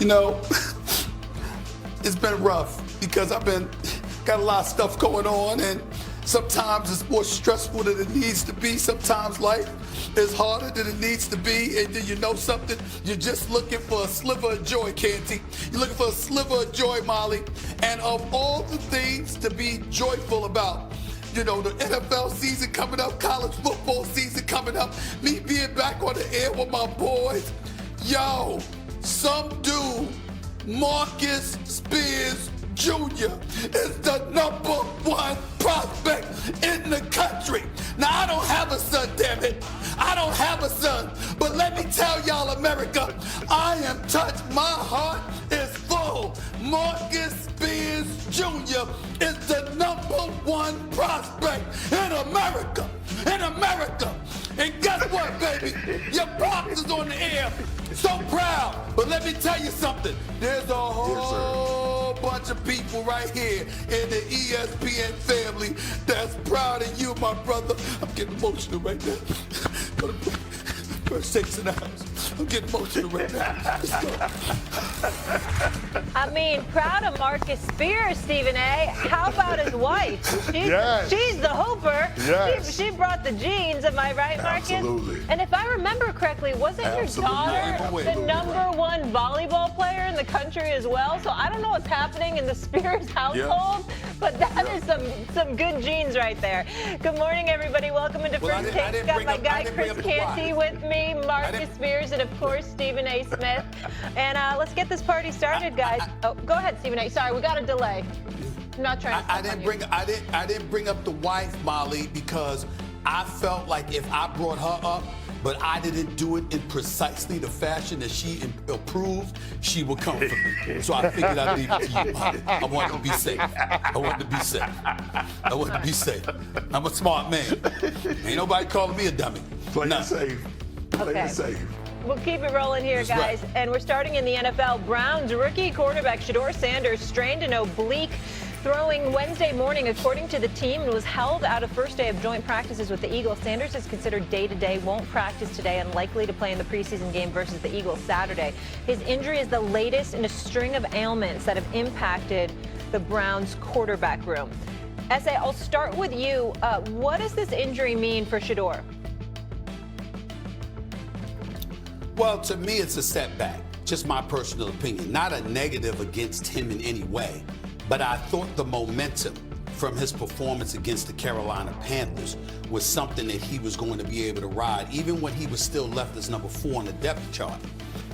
You know, it's been rough because got a lot of stuff going on, and sometimes it's more stressful than it needs to be. Sometimes life is harder than it needs to be, and then you know something, you're just looking for a sliver of joy, Canty. You're looking for a sliver of joy, Molly. And of all the things to be joyful about, you know, the NFL season coming up, college football season coming up, me being back on the air with my boys. Yo, some dude, Marcus Spears Jr. is the #1 prospect in the country. Now, I don't have a son, damn it. I don't have a son. But let me tell y'all, America, I am touched. My heart is full. Marcus Spears Jr. is the #1 prospect in America. In America. And guess what, baby? Your pops is on the air. So proud. But let me tell you something. There's a whole bunch of people right here in the ESPN family that's proud of you, my brother. I'm getting emotional right now. First takes in the house. I'm getting emotional right now. Let's go. I mean, proud of Marcus Spears, Stephen A. How about his wife? She's the hooper. Yes. She brought the genes. Am I right, Marcus? Absolutely. And if I remember correctly, wasn't your daughter the #1 volleyball player in the country as well? So I don't know what's happening in the Spears household, but that is some good genes right there. Good morning, everybody. Welcome into First Take. Got my guy Chris Canty with me, Marcus Spears, and of course Stephen A. Smith. And let's get this party started, guys. Oh, go ahead, Stephen A. Sorry, we got a delay. I'm not trying to. I didn't bring up the wife, Molly, because I felt like if I brought her up, but I didn't do it in precisely the fashion that she approved, she would come for me. So I figured I'd leave it to you, Molly. I wanted to be safe. I wanted to be safe. I'm a smart man. Ain't nobody calling me a dummy. Play it safe. Play it safe. We'll keep it rolling here, guys. Right. And we're starting in the NFL. Browns rookie quarterback Shedeur Sanders strained an oblique throwing Wednesday morning, according to the team, and was held out of first day of joint practices with the Eagles. Sanders is considered day-to-day, won't practice today, and likely to play in the preseason game versus the Eagles Saturday. His injury is the latest in a string of ailments that have impacted the Browns quarterback room. S.A., I'll start with you. What does this injury mean for Shedeur? Well, to me, it's a setback. Just my personal opinion. Not a negative against him in any way. But I thought the momentum from his performance against the Carolina Panthers was something that he was going to be able to ride, even when he was still left as #4 on the depth chart.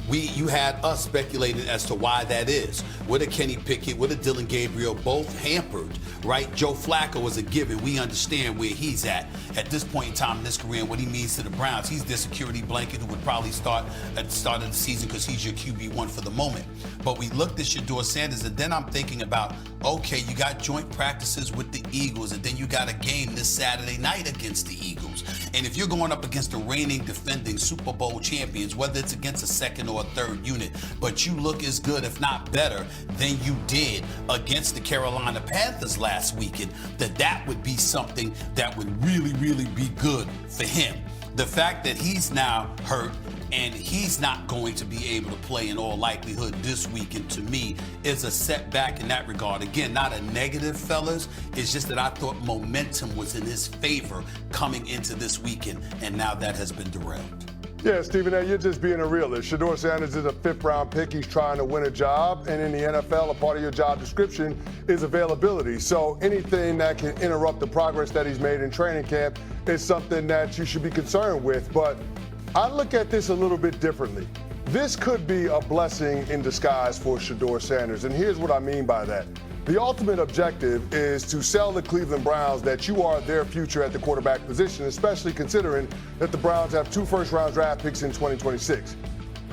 You had us speculating as to why that is. With a Kenny Pickett, with a Dillon Gabriel, both hampered, right? Joe Flacco was a given. We understand where he's at this point in time in his career and what he means to the Browns. He's their security blanket who would probably start at the start of the season because he's your QB1 for the moment. But we looked at Shedeur Sanders, and then I'm thinking about, okay, you got joint practices with the Eagles, and then you got a game this Saturday night against the Eagles. And if you're going up against the reigning defending Super Bowl champions, whether it's against a second or a third unit, but you look as good, if not better, than you did against the Carolina Panthers last weekend, that would be something that would really, really be good for him. The fact that he's now hurt and he's not going to be able to play in all likelihood this weekend, to me, is a setback in that regard. Again, not a negative, fellas. It's just that I thought momentum was in his favor coming into this weekend, and now that has been derailed. Yeah, Stephen A., you're just being a realist. Shedeur Sanders is a 5th-round pick. He's trying to win a job. And in the NFL, a part of your job description is availability. So anything that can interrupt the progress that he's made in training camp is something that you should be concerned with. But I look at this a little bit differently. This could be a blessing in disguise for Shedeur Sanders. And here's what I mean by that. The ultimate objective is to sell the Cleveland Browns that you are their future at the quarterback position, especially considering that the Browns have 2 first-round draft picks in 2026.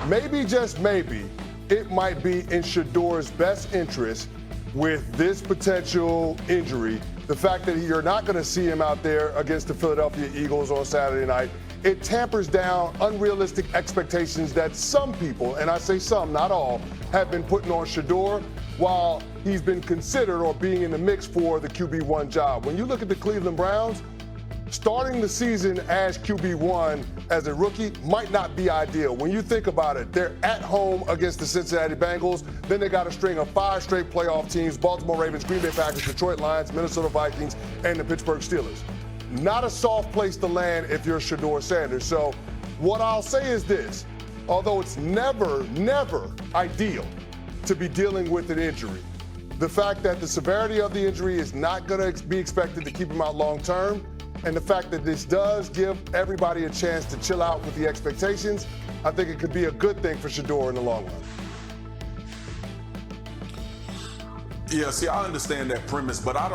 Maybe, just maybe, it might be in Shedeur's best interest with this potential injury, the fact that you're not going to see him out there against the Philadelphia Eagles on Saturday night. It tampers down unrealistic expectations that some people, and I say some, not all, have been putting on Shedeur while he's been considered or being in the mix for the QB1 job. When you look at the Cleveland Browns, starting the season as QB1 as a rookie might not be ideal. When you think about it, they're at home against the Cincinnati Bengals. Then they got a string of 5 straight playoff teams: Baltimore Ravens, Green Bay Packers, Detroit Lions, Minnesota Vikings, and the Pittsburgh Steelers. Not a soft place to land if you're Shedeur Sanders. So what I'll say is this: although it's never ideal to be dealing with an injury, the fact that the severity of the injury is not going to be expected to keep him out long term, and the fact that this does give everybody a chance to chill out with the expectations, I think it could be a good thing for Shedeur in the long run. Yeah, see, I understand that premise, but I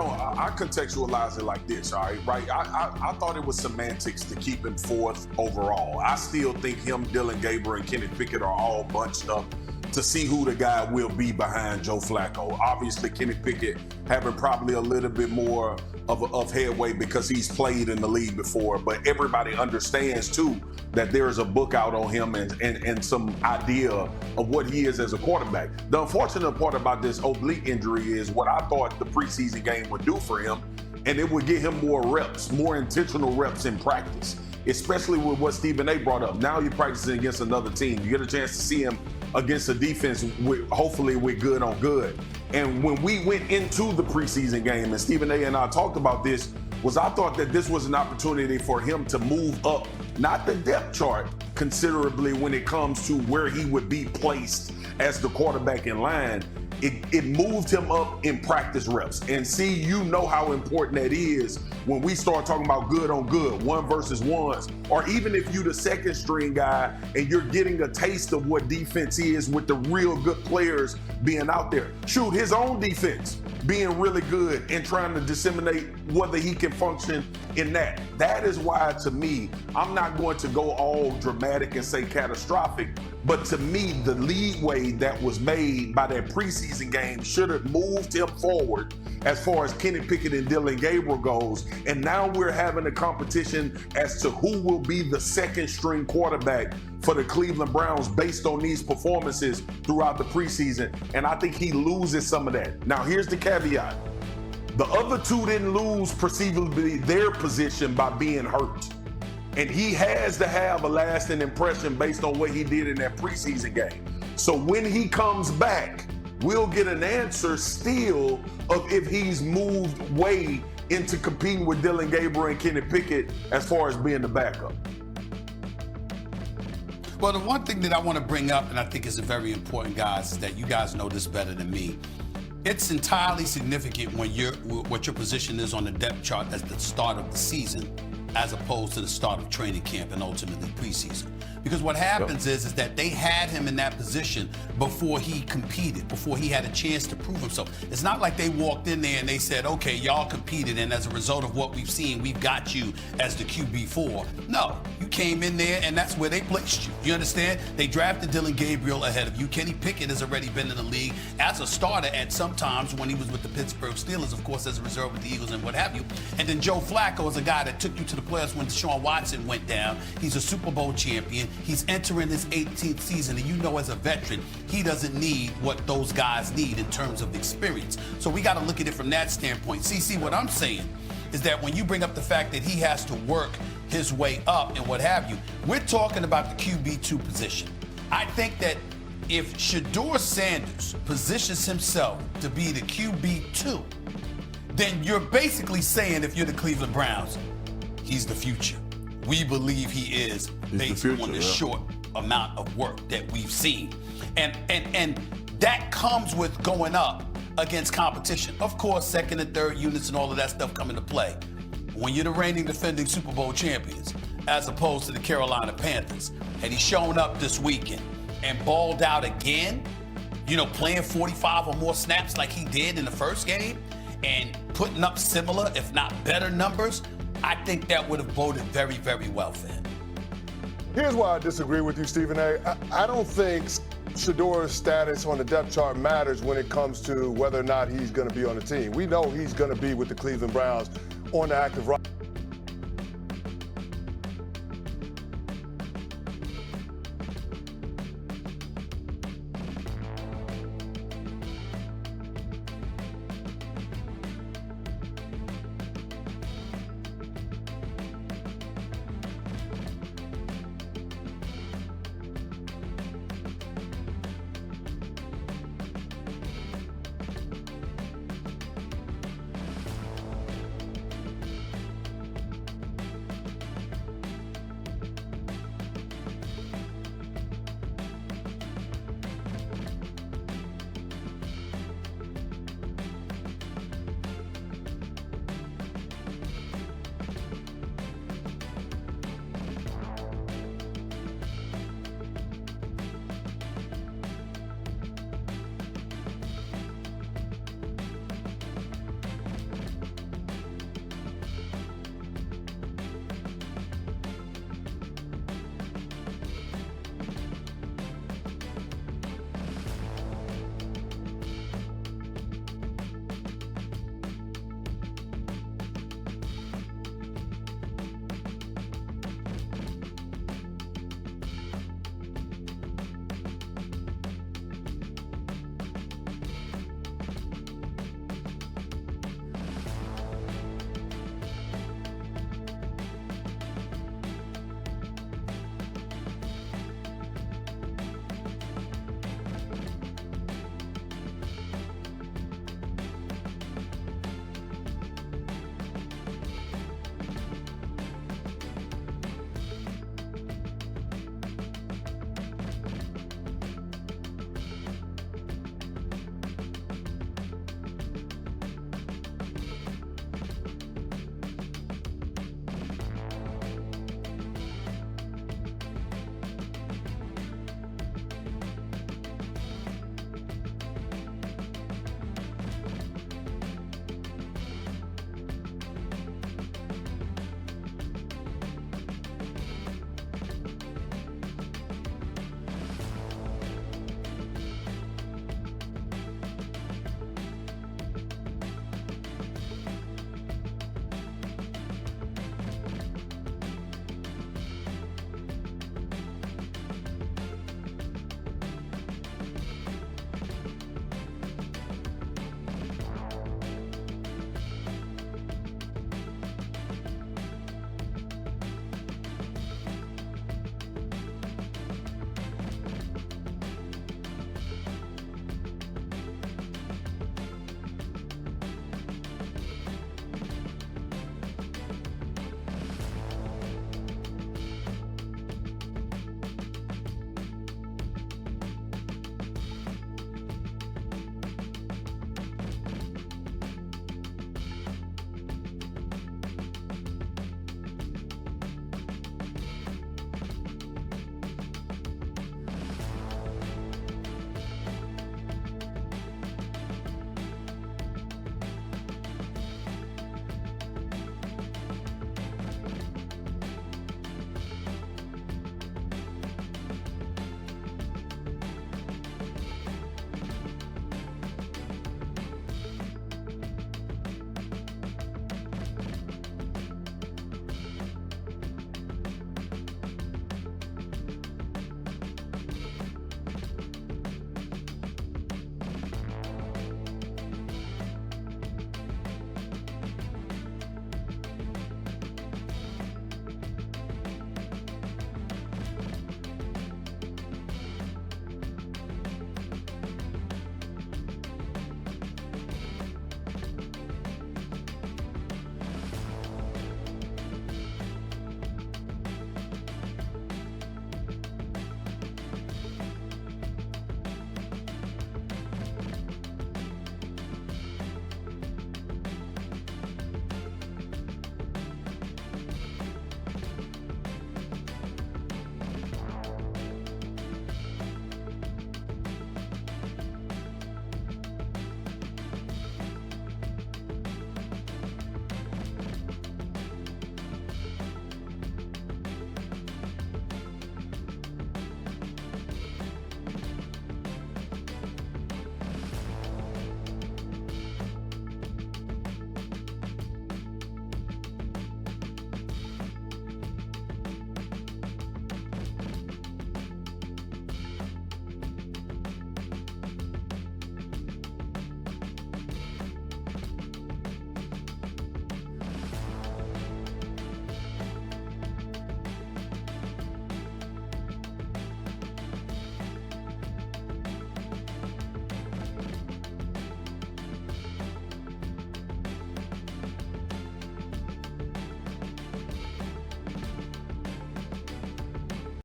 contextualize it like this, all right? I thought it was semantics to keep him 4th overall. I still think him, Dillon Gabriel, and Kenny Pickett are all bunched up to see who the guy will be behind Joe Flacco. Obviously, Kenny Pickett having probably a little bit more of headway because he's played in the league before, but everybody understands too that there is a book out on him and some idea of what he is as a quarterback. The unfortunate part about this oblique injury is what I thought the preseason game would do for him, and it would get him more reps, more intentional reps in practice, especially with what Stephen A. brought up. Now you're practicing against another team. You get a chance to see him against a defense, hopefully with good on good. And when we went into the preseason game, and Stephen A. and I talked about this, I thought that this was an opportunity for him to move up, not the depth chart considerably when it comes to where he would be placed as the quarterback in line. It moved him up in practice reps. And see, you know how important that is when we start talking about good on good, 1 versus 1s, or even if you're the second string guy and you're getting a taste of what defense is with the real good players being out there. Shoot, his own defense being really good and trying to disseminate whether he can function in that. That is why, to me, I'm not going to go all dramatic and say catastrophic, but to me, the leeway that was made by that preseason game should have moved him forward as far as Kenny Pickett and Dillon Gabriel goes. And now we're having a competition as to who will be the second string quarterback for the Cleveland Browns based on these performances throughout the preseason. And I think he loses some of that. Now, here's the caveat. The other 2 didn't lose perceivably their position by being hurt. And he has to have a lasting impression based on what he did in that preseason game. So when he comes back, we'll get an answer still of if he's moved way into competing with Dillon Gabriel and Kenny Pickett as far as being the backup. Well, the one thing that I want to bring up, and I think is very important, guys, is that you guys know this better than me. It's entirely significant when what your position is on the depth chart at the start of the season, as opposed to the start of training camp and ultimately preseason. Because what happens is that they had him in that position before he competed, before he had a chance to prove himself. It's not like they walked in there and they said, okay, y'all competed, and as a result of what we've seen, we've got you as the QB4. No, you came in there and that's where they placed you. You understand? They drafted Dillon Gabriel ahead of you. Kenny Pickett has already been in the league as a starter at some times when he was with the Pittsburgh Steelers, of course, as a reserve with the Eagles and what have you. And then Joe Flacco is a guy that took you to the playoffs when Deshaun Watson went down. He's a Super Bowl champion. He's entering his 18th season, and you know as a veteran, he doesn't need what those guys need in terms of experience. So we got to look at it from that standpoint. See, what I'm saying is that when you bring up the fact that he has to work his way up and what have you, we're talking about the QB2 position. I think that if Shedeur Sanders positions himself to be the QB2, then you're basically saying, if you're the Cleveland Browns, he's the future. We believe he is based on the short amount of work that we've seen. And that comes with going up against competition. Of course, second and third units and all of that stuff come into play. When you're the reigning defending Super Bowl champions, as opposed to the Carolina Panthers, had he shown up this weekend and balled out again, playing 45 or more snaps like he did in the first game and putting up similar, if not better numbers, I think that would have boded very, very well for him. Here's why I disagree with you, Stephen A. I don't think Shedeur's status on the depth chart matters when it comes to whether or not he's going to be on the team. We know he's going to be with the Cleveland Browns on the active roster.